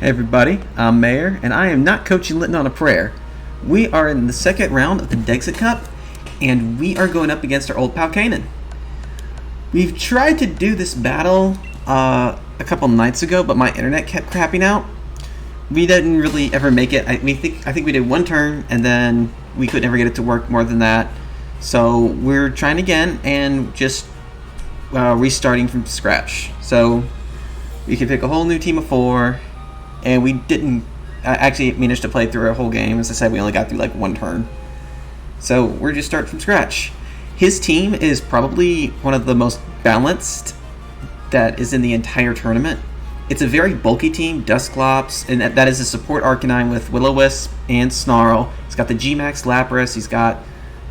Hey everybody, I'm Mayor, and I am not coaching Litton on a prayer. We are in the second round of the Dexit Cup, and we are going up against our old pal Kanan. We've tried to do this battle a couple nights ago, but my internet kept crapping out. We didn't really ever make it. I think we did one turn, and then we could never get it to work more than that. So we're trying again, and just restarting from scratch. So we can pick a whole new team of 4. And we didn't actually manage to play through a whole game. As I said, we only got through like one turn. So we're just starting from scratch. His team is probably one of the most balanced that is in the entire tournament. It's a very bulky team, Dusclops, and that is a support Arcanine with Will-O-Wisp and Snarl. He's got the G-Max Lapras. He's got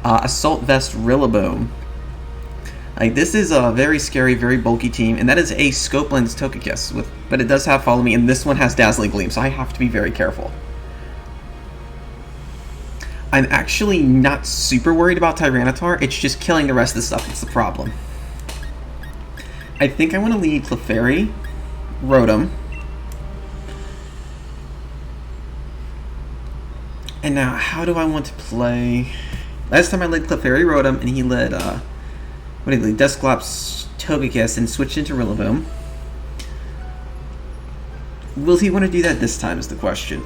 Assault Vest Rillaboom. Like, this is a very scary, very bulky team, and that is a Scope Lens Togekiss, but it does have Follow Me, and this one has Dazzling Gleam, so I have to be very careful. I'm actually not super worried about Tyranitar, it's just killing the rest of the stuff that's the problem. I think I want to lead Clefairy, Rotom, and now how do I want to play? Last time I led Clefairy, Rotom, and he led what did he lead? Dusclops, Togekiss, and switched into Rillaboom. Will he want to do that this time is the question.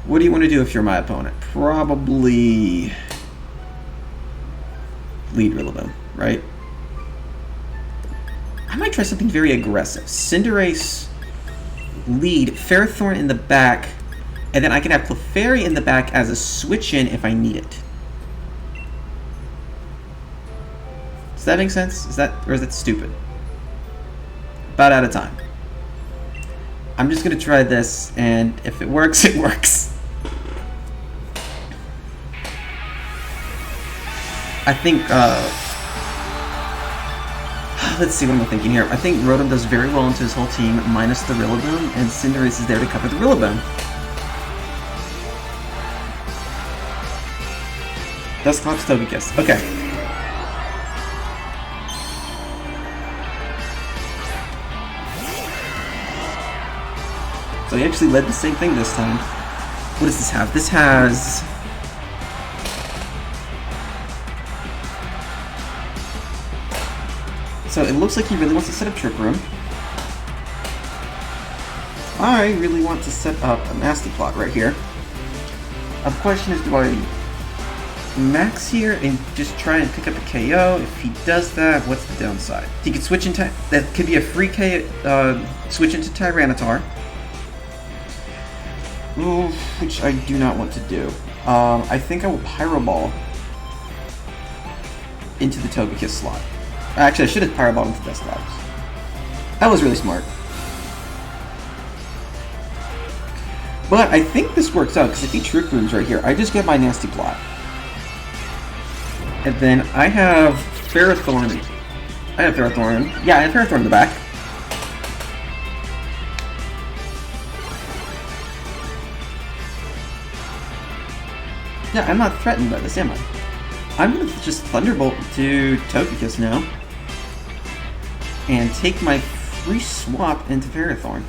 What do you want to do if you're my opponent? Probably lead Rillaboom, right? I might try something very aggressive. Cinderace, lead, Ferrothorn in the back, and then I can have Clefairy in the back as a switch-in if I need it. Does that make sense? Or is that stupid? About out of time. I'm just gonna try this, and if it works, it works. I think, let's see what I'm thinking here. I think Rotom does very well into his whole team, minus the Rillaboom, and Cinderace is there to cover the Rillaboom. Dusclops, Togekiss. Okay. So he actually led the same thing this time. What does this have? This has... So it looks like he really wants to set up Trick Room. I really want to set up a Nasty Plot right here. The question is, do I max here and just try and pick up a KO? If he does that, what's the downside? He could switch into... That could be a free switch into Tyranitar. Ooh, which I do not want to do. I think I will Pyro Ball into the Togekiss slot. Actually, I should have Pyro Balled into Dusclops. That was really smart. But I think this works out, because if he Trick Rooms right here, I just get my Nasty Plot. And then I have Ferrothorn. Yeah, I have Ferrothorn in the back. Yeah, I'm not threatened by this, am I? I'm going to just Thunderbolt to Togekiss now. And take my free swap into Ferrothorn.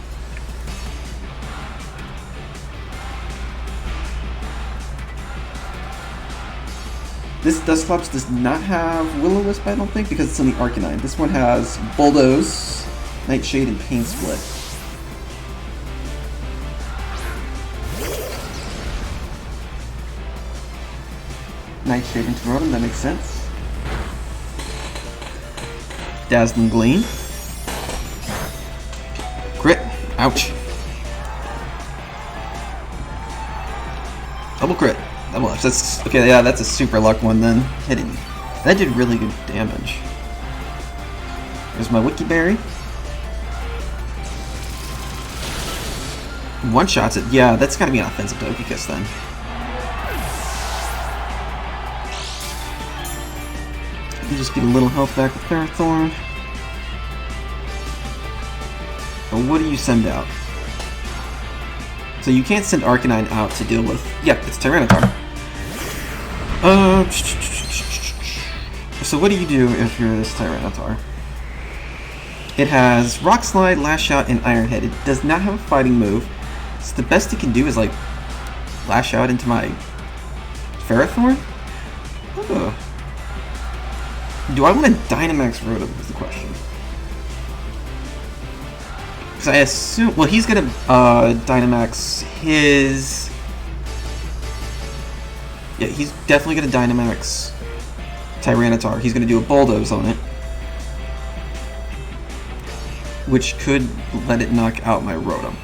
This Dusclops does not have Will-O-Wisp, I don't think, because it's on the Arcanine. This one has Bulldoze, Nightshade, and Pain Split. Nightshade into Rotom, that makes sense. Dazzling Gleam. Crit. Ouch. Double crit. Double F. That's okay, yeah, that's a super luck one then. Hitting. That did really good damage. There's my Wiki Berry. One shots it. Yeah, that's gotta be an offensive Togekiss then. You just get a little health back with Ferrothorn. But what do you send out? So you can't send Arcanine out to deal with... Yeah, it's Tyranitar. So what do you do if you're this Tyranitar? It has Rock Slide, Lash Out, and Iron Head. It does not have a fighting move. So the best it can do is like Lash Out into my Ferrothorn? Oh. Do I want to Dynamax Rotom is the question. Because I assume... Well, he's going to Dynamax his... Yeah, he's definitely going to Dynamax Tyranitar. He's going to do a Bulldoze on it. Which could let it knock out my Rotom.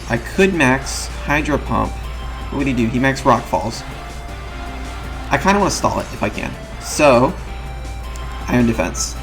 I could max Hydro Pump. What would he do? He max Rock Falls. I kind of want to stall it if I can. So, Iron Defense.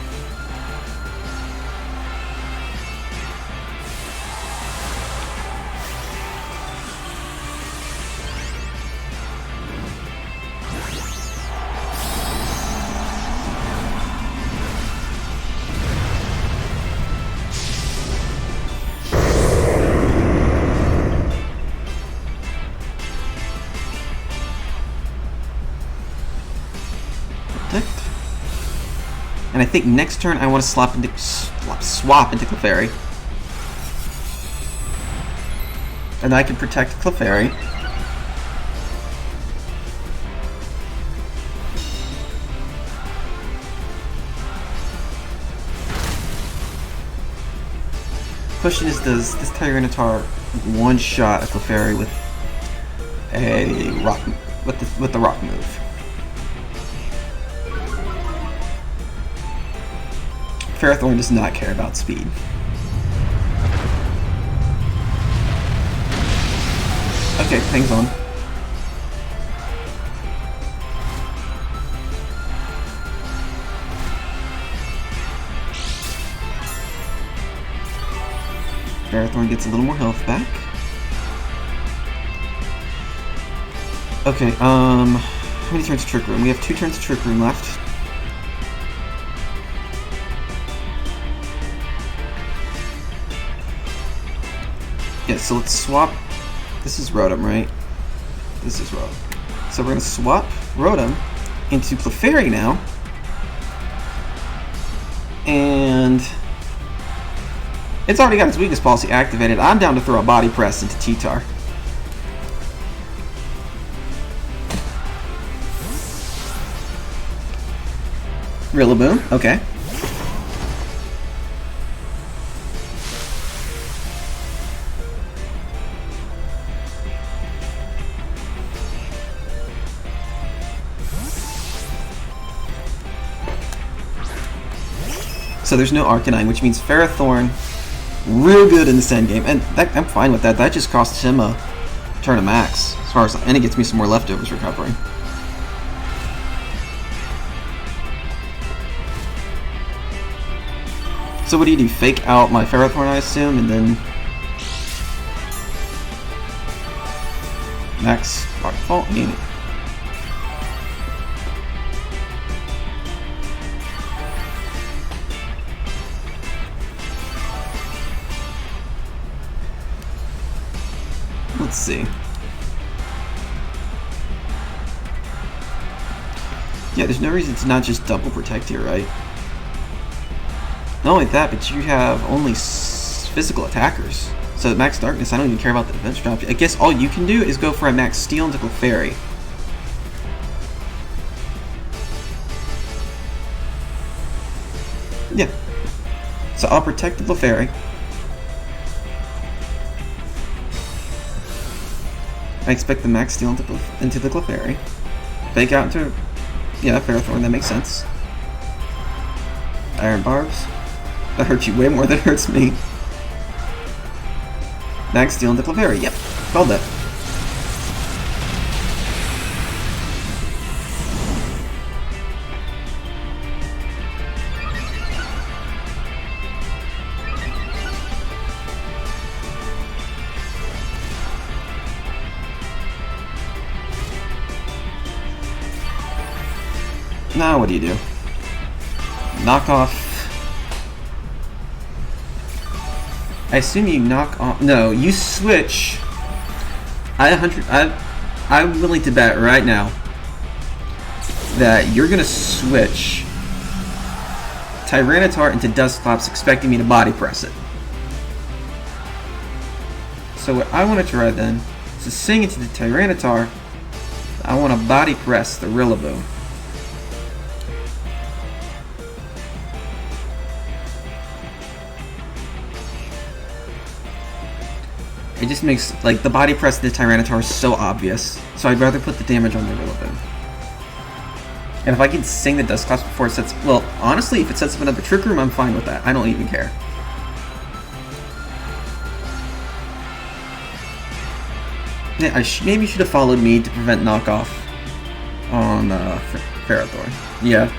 And I think next turn I want to swap into Clefairy. And I can protect Clefairy. Question is, does this Tyranitar one-shot a Clefairy with a rock with the rock move? Ferrothorn does not care about speed. Okay, hangs on. Ferrothorn gets a little more health back. Okay, how many turns to Trick Room? We have 2 turns to Trick Room left. Yeah, so let's swap. This is Rotom, right? This is Rotom. So we're going to swap Rotom into Clefairy now. And it's already got its weakness policy activated. I'm down to throw a Body Press into T-Tar. Rillaboom, okay. So there's no Arcanine, which means Ferrothorn, real good in this endgame, and that, I'm fine with that. That just costs him a turn of max, as far as, and it gets me some more leftovers recovering. So what do? Fake out my Ferrothorn, I assume, and then max Rockfall? Gain it. Let's see. Yeah, there's no reason to not just double protect here, right? Not only that, but you have only physical attackers. So max darkness, I don't even care about the defense drop. I guess all you can do is go for a max steel into Clefairy. Yeah. So I'll protect the Clefairy. I expect the max steel into the Clefairy. Fake out into, yeah, Ferrothorn, that makes sense. Iron Barbs. That hurts you way more than it hurts me. Max steel into Clefairy, yep, called that. Now what do? Knock off. I assume you knock off. No, you switch. I'm willing to bet right now that you're gonna switch Tyranitar into Dusclops, expecting me to body press it. So what I want to try then is to sing into the Tyranitar. I want to body press the Rillaboom. It just makes, like, the body press of the Tyranitar so obvious, so I'd rather put the damage on the Rillaboom. And if I can sing the Dusclops before it sets... Well, honestly, if it sets up another Trick Room, I'm fine with that. I don't even care. Yeah, I maybe should have followed me to prevent knockoff on Ferrothorn. Yeah.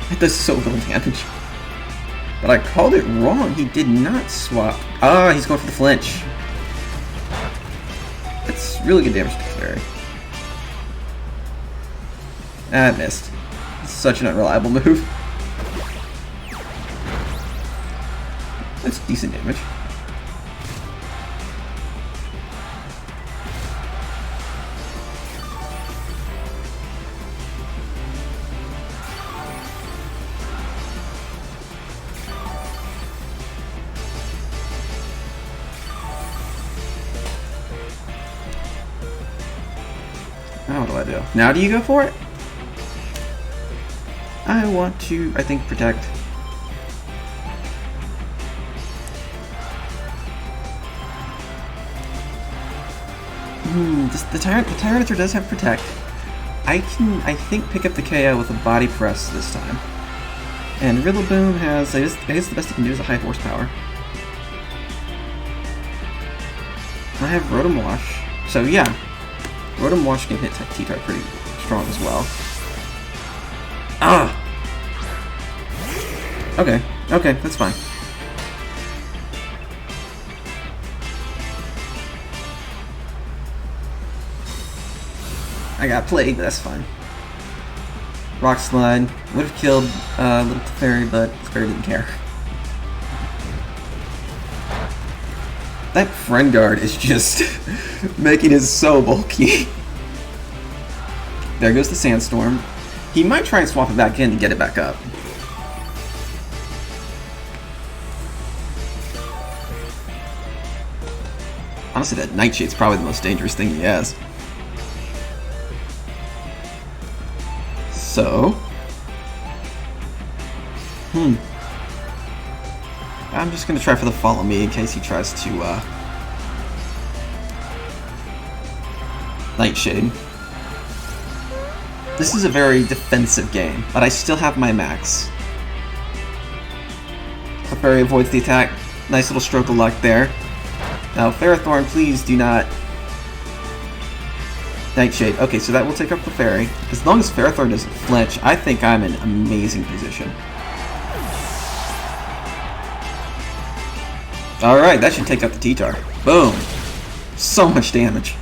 It does so little damage. But I called it wrong. He did not swap. Ah, he's going for the flinch. That's really good damage to Clefairy. Ah, I missed. It's such an unreliable move. That's decent damage. Now what do I do? Now do you go for it? I want to, I think, protect. The Tyranitar does have protect. I can, I think, pick up the KO with a body press this time. And Rillaboom has, I guess the best it can do is a high horsepower. I have Rotom Wash, so yeah. Rotom Wash can hit T-Type pretty strong as well. Ah! Okay, okay, that's fine. I got played, but that's fine. Rock Slide would have killed little Clefairy, but Clefairy didn't care. That Friend Guard is just making it so bulky. There goes the Sandstorm. He might try and swap it back in to get it back up. Honestly, that Nightshade's probably the most dangerous thing he has. So... I'm just going to try for the Follow Me in case he tries to, Nightshade. This is a very defensive game, but I still have my max. Clefairy avoids the attack. Nice little stroke of luck there. Now, Ferrothorn, please do not... Nightshade. Okay, so that will take up Clefairy. As long as Ferrothorn doesn't flinch, I think I'm in amazing position. Alright, that should take out the T-Tar. Boom! So much damage.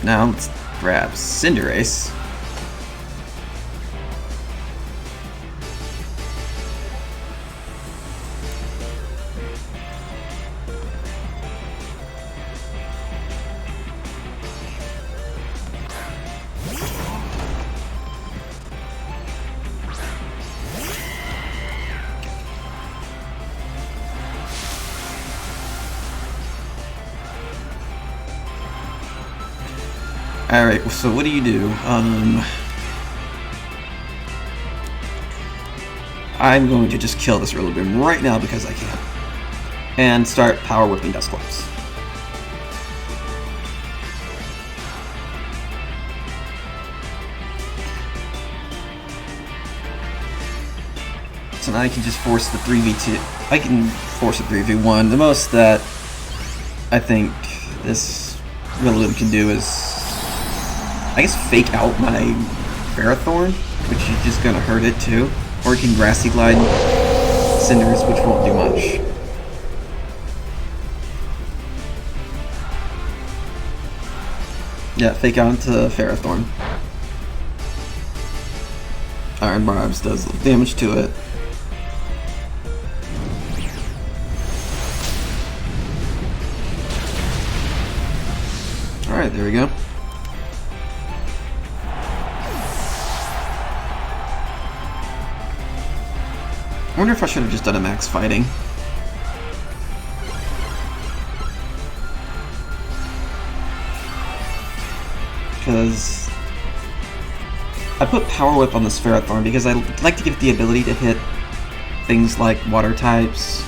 Now, let's grab Cinderace. Alright, so what do you do? I'm going to just kill this Rillaboom right now because I can. And start Power Whipping Dusclops. So now I can just force the 3v2. I can force a 3v1. The most that I think this Rillaboom can do is, I guess, fake out my Ferrothorn, which is just gonna hurt it too. Or it can Grassy Glide Cinderace, which won't do much. Yeah, fake out into Ferrothorn. Iron Bribes does damage to it. Alright, there we go. I wonder if I should have just done a max fighting. Because I put Power Whip on this Ferrothorn because I like to give it the ability to hit things like water types.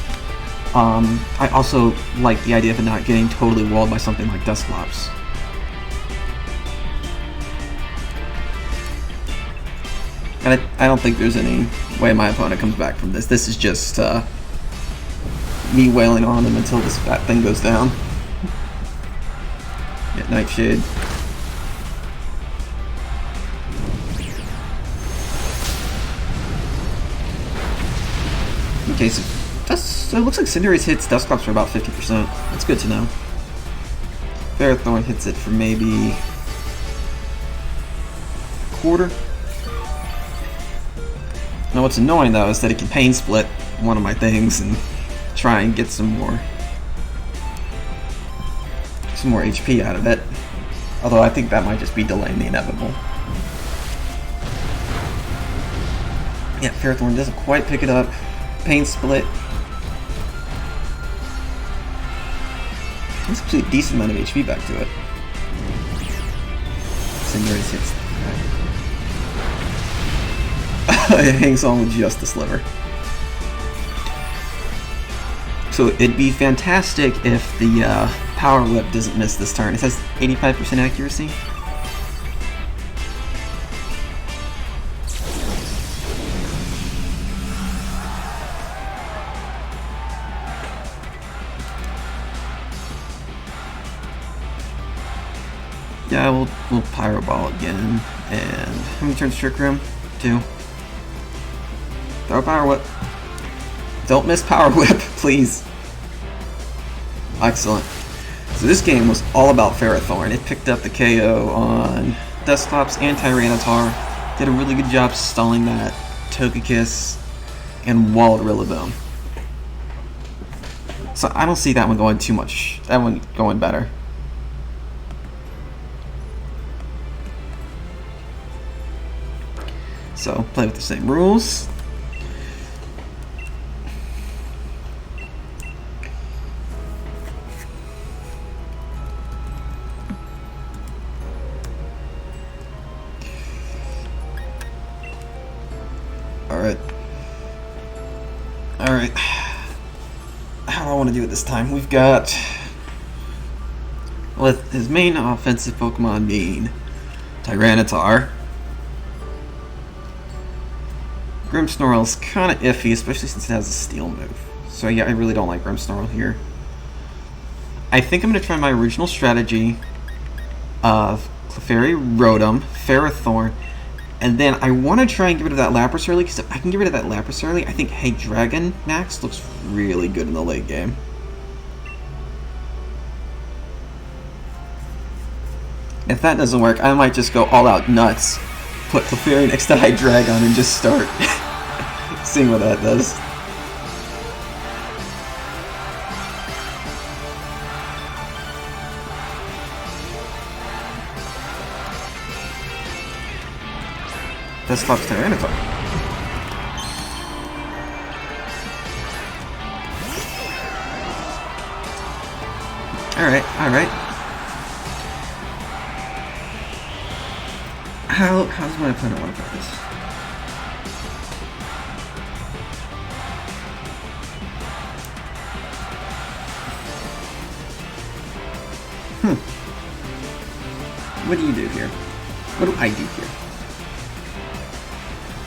I also like the idea of it not getting totally walled by something like Dusclops. And I don't think there's any way my opponent comes back from this. This is just me wailing on him until this fat thing goes down. Get Nightshade. Okay, so it looks like Cinderace hits Dusclops for about 50%. That's good to know. Ferrothorn hits it for maybe a quarter. Now what's annoying though is that it can Pain Split one of my things and try and get some more HP out of it. Although I think that might just be delaying the inevitable. Yeah, Ferrothorn doesn't quite pick it up. Pain Split. That's actually a decent amount of HP back to it. Cinderace hits. It hangs on with just the sliver. So it'd be fantastic if the Power Whip doesn't miss this turn. It says 85% accuracy. Yeah, we'll Pyro Ball again. And how many turns Trick Room? 2. Throw Power Whip. Don't miss Power Whip, please. Excellent. So this game was all about Ferrothorn. It picked up the KO on Dusclops and Tyranitar. Did a really good job stalling that Togekiss and walled Rillaboom. So I don't see that one going too much. That one going better. So play with the same rules. Alright. How do I want to do it this time? We've got, with his main offensive Pokemon being Tyranitar. Grimmsnarl's kind of iffy, especially since it has a Steel move. So yeah, I really don't like Grimmsnarl here. I think I'm going to try my original strategy of Clefairy, Rotom, Ferrothorn, and then I want to try and get rid of that Lapras early, because if I can get rid of that Lapras early, I think Hey Dragon Max looks really good in the late game. If that doesn't work, I might just go all out nuts, put Clefairy next to High Dragon, and just start seeing what that does. That stops Tyranitar. Alright. How does my opponent want to play this? What do you do here? What do I do here?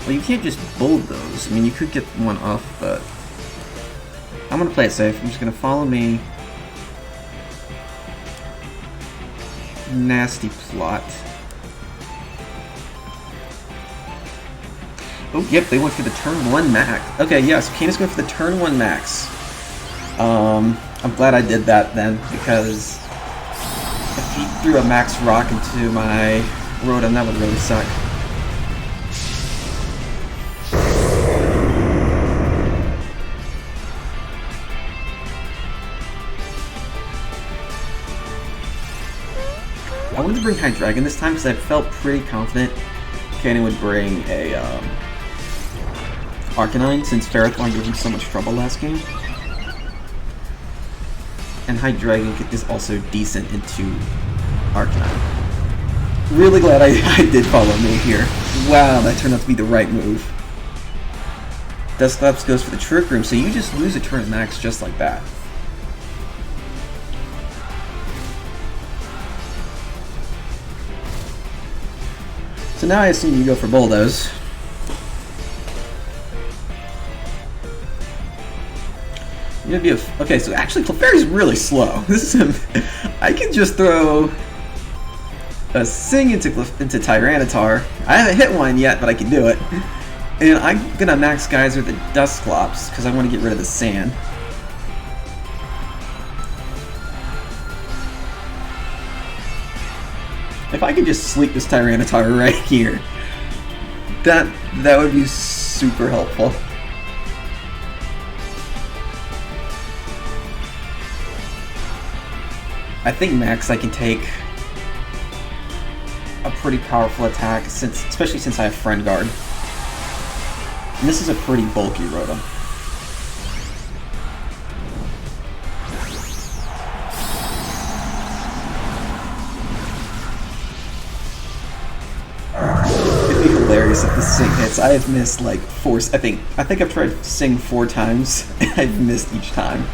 Well, you can't just bulldoze. I mean, you could get one off, but I'm going to play it safe. I'm just going to follow me. Nasty plot. Oh, yep, they went for the turn 1 max. Okay, yes, Kanan's going for the turn 1 max. I'm glad I did that then, because if he threw a max rock into my Rotom, that would really suck. I wanted to bring High Dragon this time because I felt pretty confident Kanan would bring a Arcanine since Ferrothorn gave him so much trouble last game. And High Dragon is also decent into Arcanine. Really glad I did follow me here. Wow, that turned out to be the right move. Dusclops goes for the Trick Room, so you just lose a turn at max just like that. So now I assume you go for Bulldoze. You're gonna be okay, so actually Clefairy's really slow. This is I can just throw a Sing into Tyranitar. I haven't hit one yet, but I can do it. And I'm gonna max Geyser the Dusclops because I want to get rid of the sand. If I could just sleep this Tyranitar right here, that would be super helpful. I think max I can take a pretty powerful attack, especially since I have Friend Guard. And this is a pretty bulky Rotom. It'd be hilarious if the Sing hits. I have missed like four. I think I've tried Sing 4 times and I've missed each time.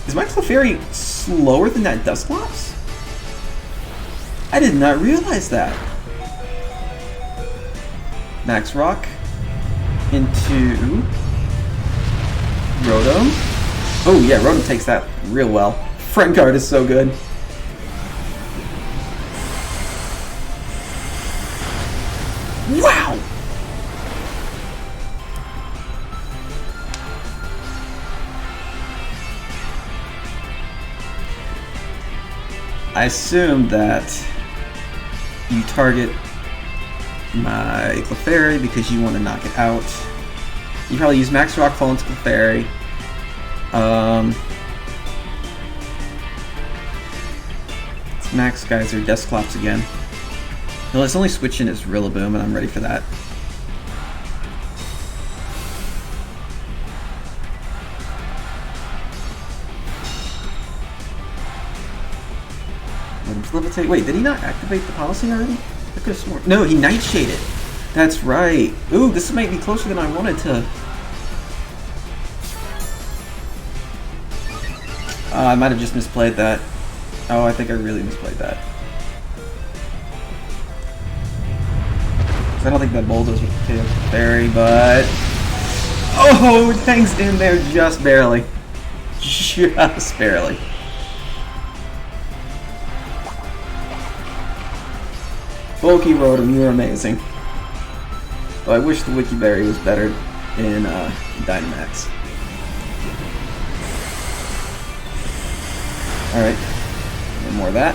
Is my Clefairy slower than that Dusclops? I did not realize that. Max Rock into Rotom. Oh yeah, Rotom takes that real well. Friend Guard is so good. Wow! I assume that you target my Clefairy because you want to knock it out. You probably use Max Rock Fall into Clefairy. It's Max Geyser Dusclops again. No, let's only switch in as Rillaboom, and I'm ready for that. Levitate. Wait, did he not activate the policy already? I could have sworn. No, he Nightshaded. That's right. Ooh, this might be closer than I wanted to. I might have just misplayed that. Oh, I think I really misplayed that. I don't think that Bulldoze would kill Fairy, but... Oh, it hangs in there just barely. Just barely. Bulky Rotom, you are amazing. Though I wish the Wiki Berry was better in Dynamax. Alright, one more of that.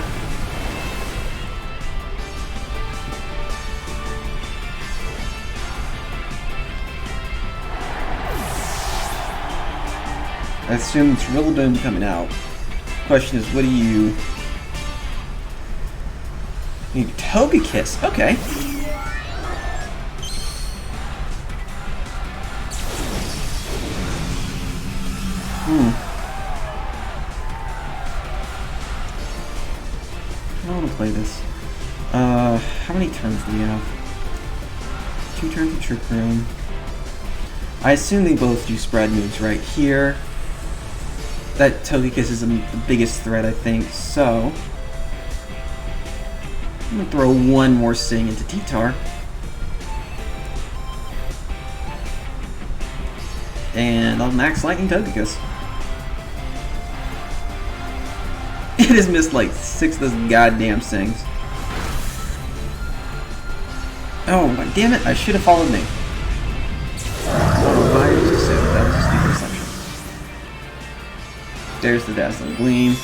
I assume it's Rillaboom coming out. Question is, what do you... You need Togekiss. Okay. I don't want to play this. How many turns do we have? 2 turns of Trick Room. I assume they both do spread moves right here. That Togekiss is the biggest threat, I think, so... I'm gonna throw one more Sing into T-Tar. And I'll max Lightning Togekiss. It has missed like 6 of those goddamn Sings. Oh my damn it, I should have followed me. Oh, I just said that was a stupid assumption. There's the Dazzling Gleam.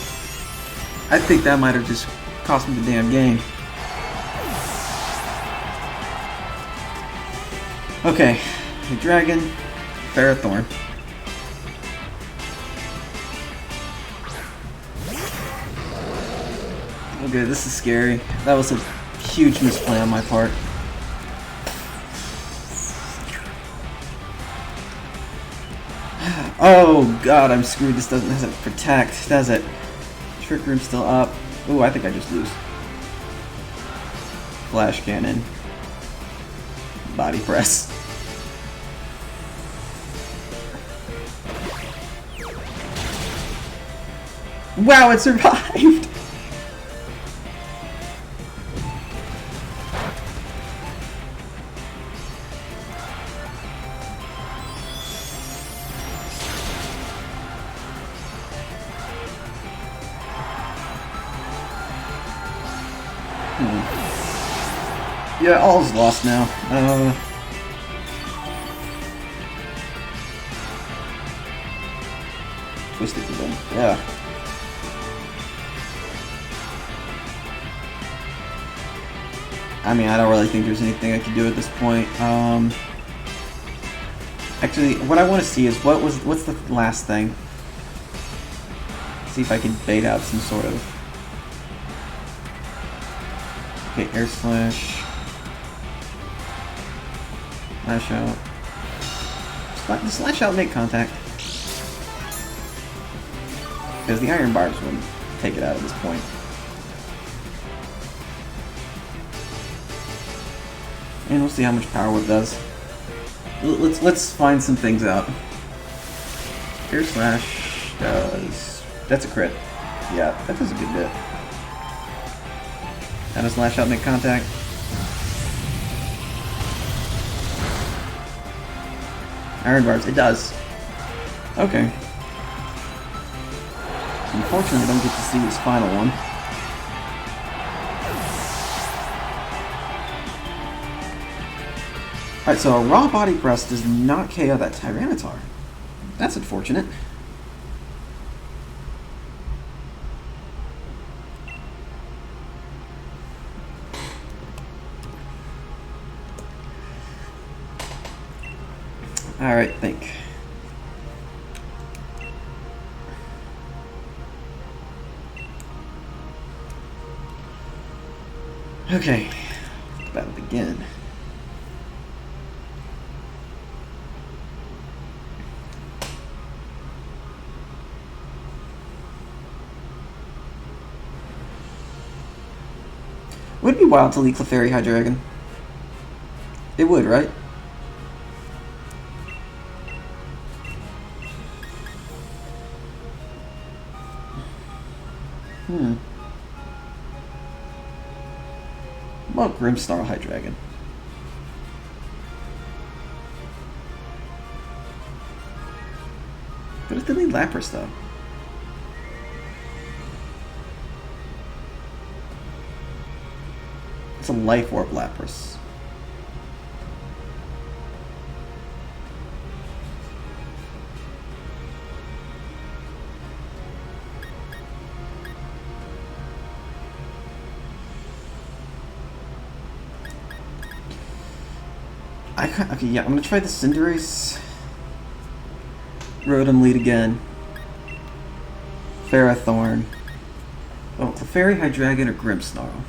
I think that might have just cost me the damn game. Okay, the Dragon, Ferrothorn. Okay, this is scary. That was a huge misplay on my part. Oh god, I'm screwed. This doesn't protect, does it? Trick Room's still up. Ooh, I think I just lose. Flash Cannon. Body press. Wow, it survived! Yeah, all's lost now. Twisted for them. Yeah. I mean, I don't really think there's anything I can do at this point. Actually, what I want to see is what's the last thing? See if I can bait out some sort of. Okay, air slash. Slash out. Slash out, make contact. Because the iron barbs wouldn't take it out at this point. And we'll see how much power whip does. Let's find some things out. Air slash does. That's a crit. Yeah, that does a good bit. And a slash out, make contact. Iron barbs, it does. Okay. Unfortunately, I don't get to see this final one. Alright, so a raw body press does not KO that Tyranitar. That's unfortunate. Alright, think. Okay, battle begin. Would it be wild to leak Clefairy Hydreigon? It would, right? What about Grimmsnarl Hydreigon? But if they lead Lapras, though. It's a Life Orb Lapras. Okay, yeah, I'm gonna try the Cinderace. Rotom lead again. Ferrothorn. Oh, Clefairy, Hydreigon, or Grimmsnarl.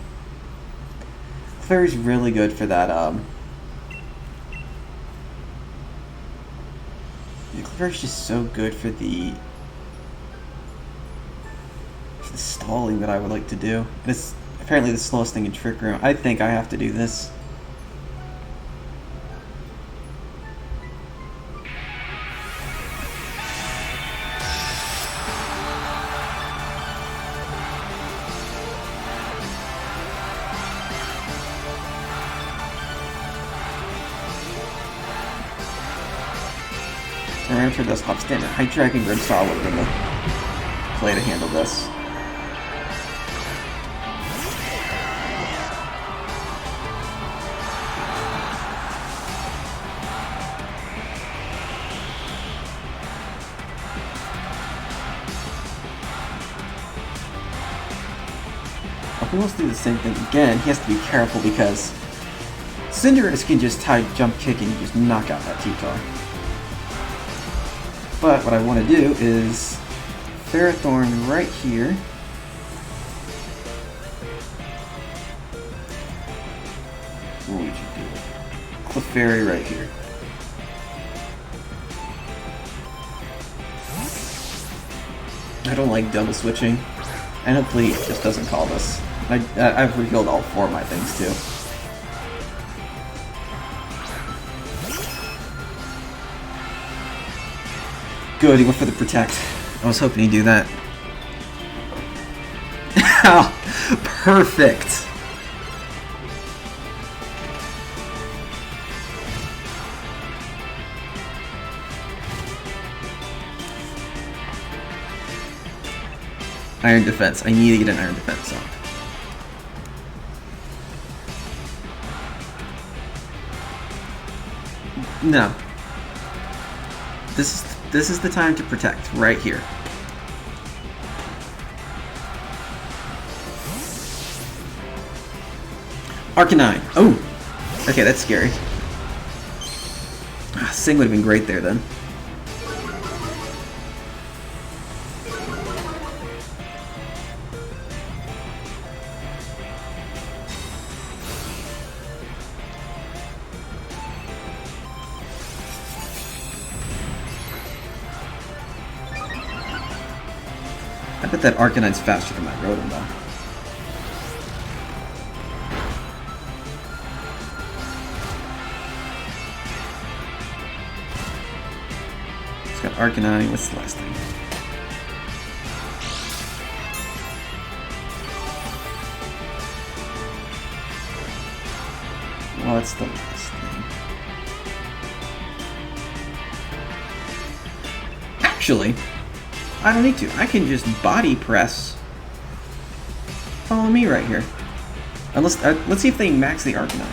Clefairy's really good for that, yeah, Clefairy's just so good for the stalling that I would like to do. It's apparently the slowest thing in Trick Room. I think I have to do this. Tyranitar does hops. Damn it. Hydreigon Grimmsnarl would have been the play to handle this. If he wants to do the same thing again, he has to be careful because Cinderace can just jump kick and just knock out that T-Tar. But what I want to do is Ferrothorn right here. Clefairy right here. I don't like double switching, and hopefully it just doesn't call this. I've revealed all 4 of my things too. Good, he went for the protect. I was hoping he'd do that. Perfect! Iron Defense. I need to get an Iron Defense up. No. This is the time to protect, right here. Arcanine. Oh! Okay, that's scary. Sing would have been great there then. I bet that Arcanine's faster than my Rotom though. It's got Arcanine. What's the last thing? What's the last thing? Actually, I don't need to. I can just body press. Follow me right here. Unless, let's see if they max the Arcanine.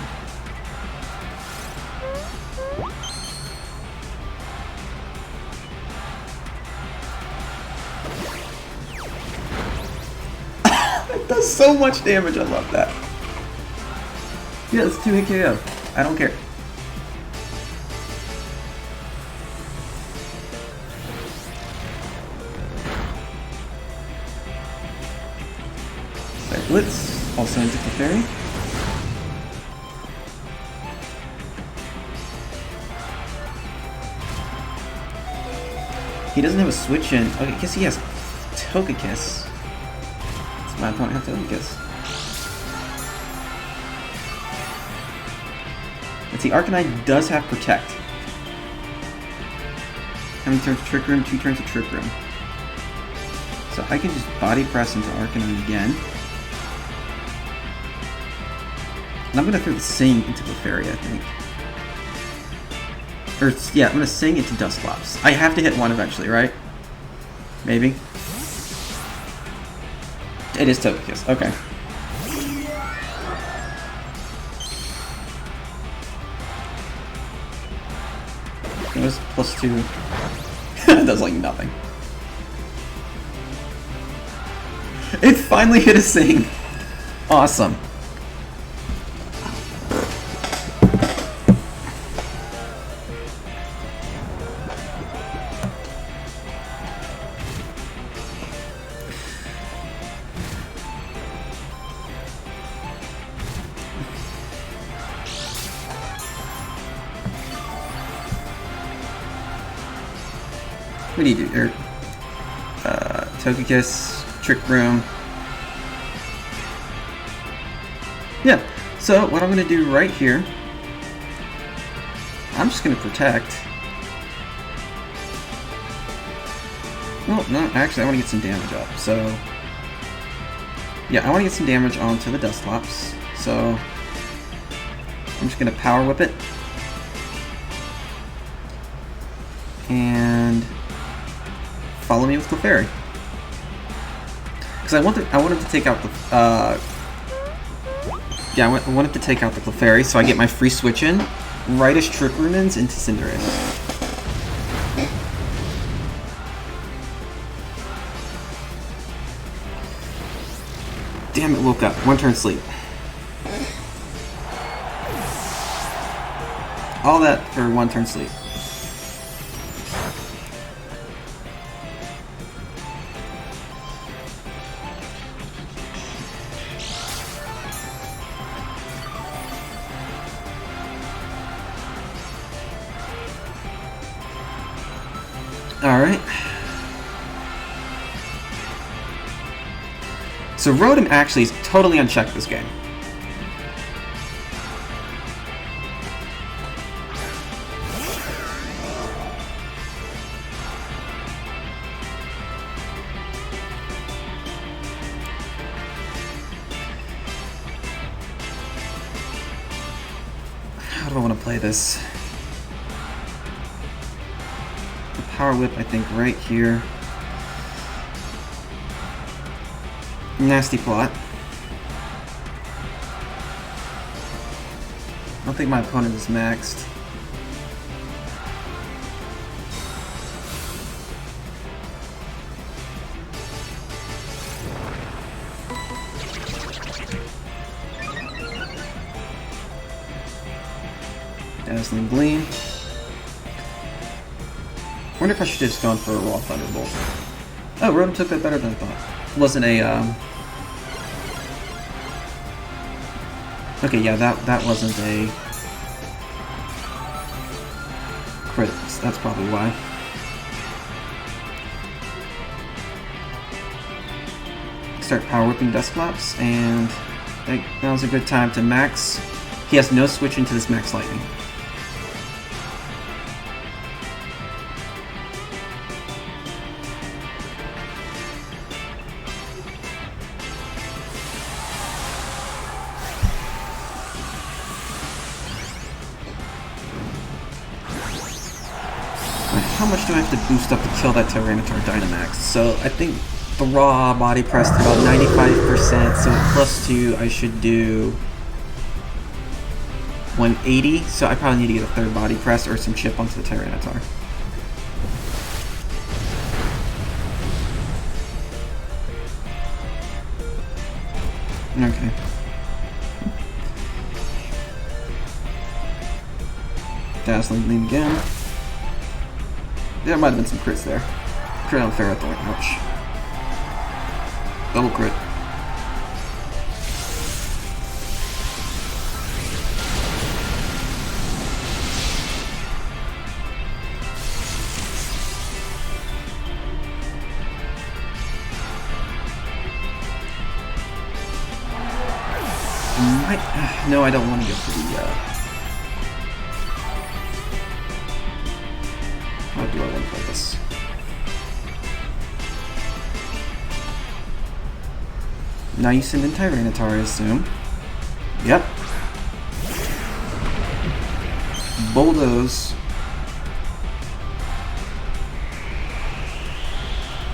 It does so much damage. I love that. Yeah, it's 2-hit KO. I don't care. Blitz, also into Clefairy. He doesn't have a switch in. Okay, I guess he has Togekiss. Does my opponent have Togekiss? Let's see, Arcanine does have Protect. How many turns to Trick Room? 2 turns to Trick Room. So I can just body press into Arcanine again. And I'm going to throw the Sing into Clefairy, I think. Or, yeah, I'm going to Sing into Dusclops. I have to hit one eventually, right? Maybe? It is Togekiss, okay. It was +2. It does like nothing. It finally hit a Sing! Awesome. What do you do? Togekiss, Trick Room. Yeah, so what I'm going to do right here, I'm just going to protect. Well, no, actually I want to get some damage up, so... Yeah, I want to get some damage onto the Dusclops, so... I'm just going to Power Whip it. And... follow me with Clefairy. Because I wanted to take out the yeah, I wanted to take out the Clefairy so I get my free switch in right as Trick Room ends into Cinderace. Damn it, woke up. 1 turn sleep. All that for 1 turn sleep. Alright. So Rotom actually is totally unchecked this game. How do I want to play this? The Power Whip, I think, right here. Nasty plot. I don't think my opponent is maxed. Dazzling Gleam. Wonder if I should have just gone for a Raw Thunderbolt. Oh, Rotom took that better than I thought. Wasn't a okay, yeah, that wasn't a crit. That's probably why. Start power whipping Dusclops, and I think that was a good time to max. He has no switch into this max lightning. How much do I have to boost up to kill that Tyranitar Dynamax? So I think the raw body press to about 95%, so at +2 I should do 180, so I probably need to get a third body press or some chip onto the Tyranitar. Okay. Dazzling Gleam again. There might have been some crits there. Crit on Ferrothorn, ouch. Double crit. No, I don't want to go for the how do I want to play this? Now you send in Tyranitar, I assume. Yep. Bulldoze.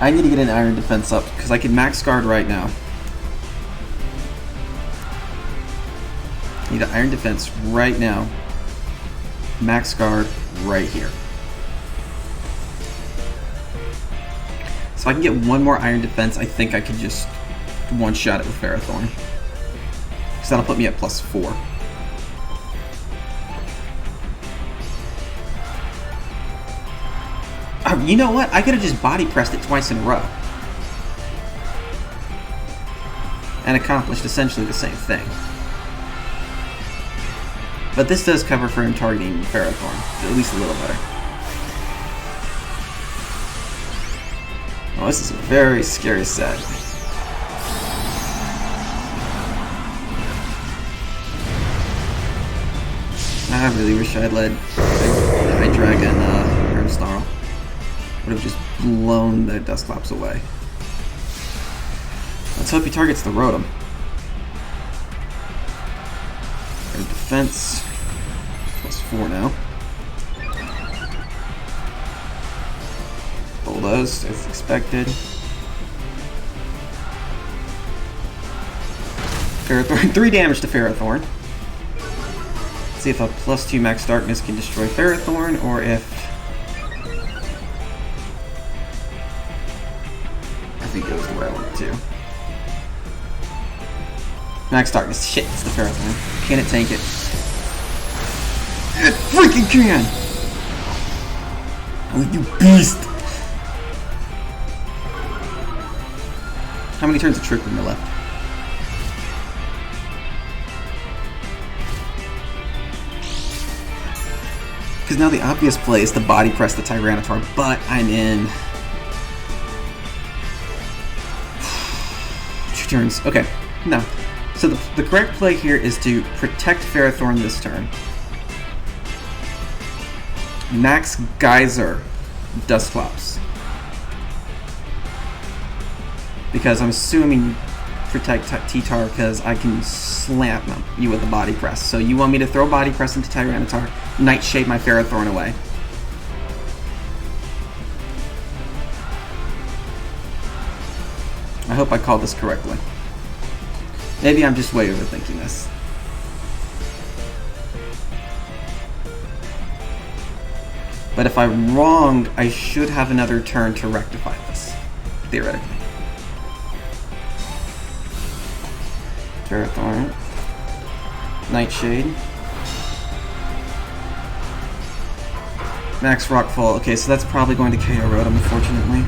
I need to get an Iron Defense up, because I can max guard right now. I need an Iron Defense right now. Max guard right here. So I can get one more Iron Defense, I think I could just one-shot it with Ferrothorn. Because that'll put me at +4. You know what? I could have just body pressed it twice in a row. And accomplished essentially the same thing. But this does cover for him targeting Ferrothorn, at least a little better. Oh, this is a very scary set. I really wish I had led Hydreigon Grimmsnarl. Would have just blown the Dusclops away. Let's hope he targets the Rotom. Air defense. +4 now. Bulldoze, as expected. Ferrothorn, 3 damage to Ferrothorn. Let's see if a +2 Max Darkness can destroy Ferrothorn, or if he goes the way I want to. Max Darkness, shit, it's the Ferrothorn. Can it tank it? It freaking can! Oh, you beast! How many turns of Trick Room are left? Because now the obvious play is to body press the Tyranitar, but I'm in 2 turns. Okay, no. So the correct play here is to protect Ferrothorn this turn. Max Geyser Dusclops. Because I'm assuming protect T-Tar because I can slam you with the body press. So you want me to throw body press into Tyranitar, Nightshade my Ferrothorn away. I hope I called this correctly. Maybe I'm just way overthinking this. But if I'm wrong, I should have another turn to rectify this, theoretically. Ferrothorn, Nightshade, Max Rockfall. Okay, so that's probably going to KO Rotom, unfortunately.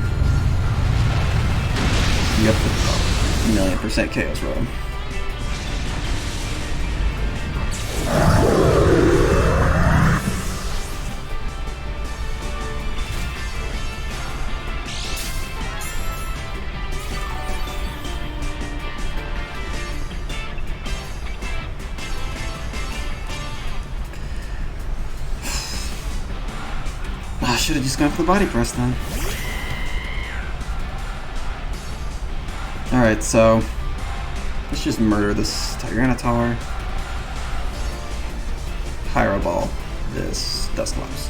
Yep, 1,000,000% KOs Rotom. I should have just gone for the body press then. Alright, so let's just murder this Tyranitar. Pyro Ball this Dusclops.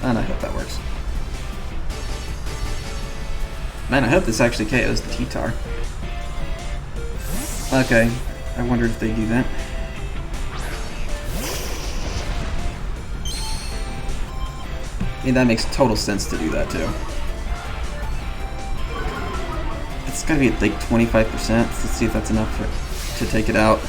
And I hope that works. Man, I hope this actually KOs the T-Tar. Okay, I wondered if they do that. I mean, that makes total sense to do that too. It's gotta be at like 25%. Let's see if that's enough to take it out.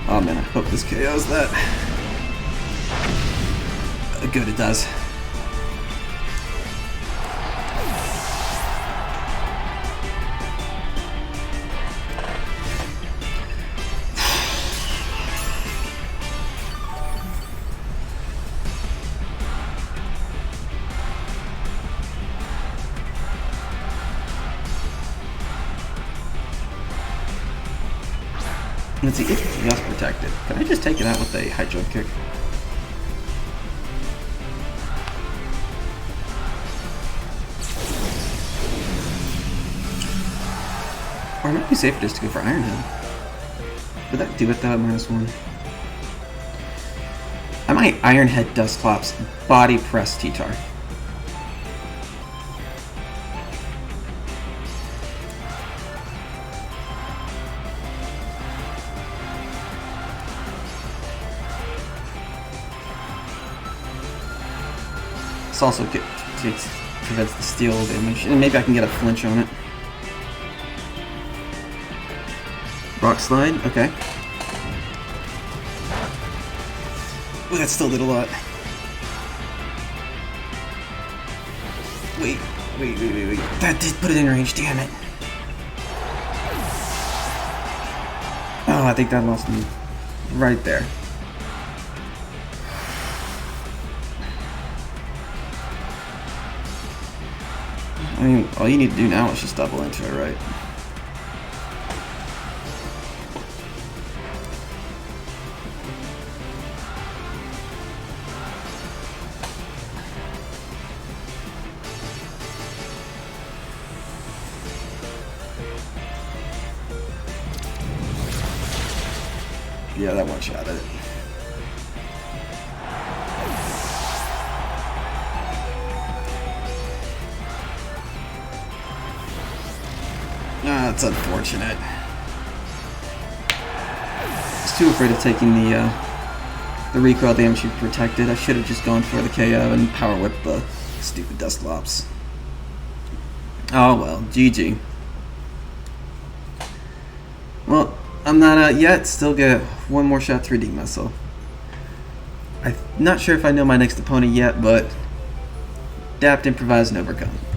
Oh man, I hope this KOs that. Good, it does. Let's see, it's just protected. Can I just take it out with a high jump kick? Or it might be safer just to go for Iron Head. Would that do it though at -1? I might Iron Head Dusclops, body press T-Tar. This also prevents the steel damage, and maybe I can get a flinch on it. Rock Slide, okay. Ooh, that still did a lot. Wait. That did put it in range, damn it. Oh, I think that lost me right there. I mean, all you need to do now is just double into it, right? Yeah, that one shot at it. Ah, that's unfortunate. I was too afraid of taking the recoil damage you protected. I should have just gone for the KO and power whip the stupid Dusclops. Oh well, GG. Well, I'm not out yet. Still get one more shot to redeem myself. I'm not sure if I know my next opponent yet, but adapt, improvise, and overcome.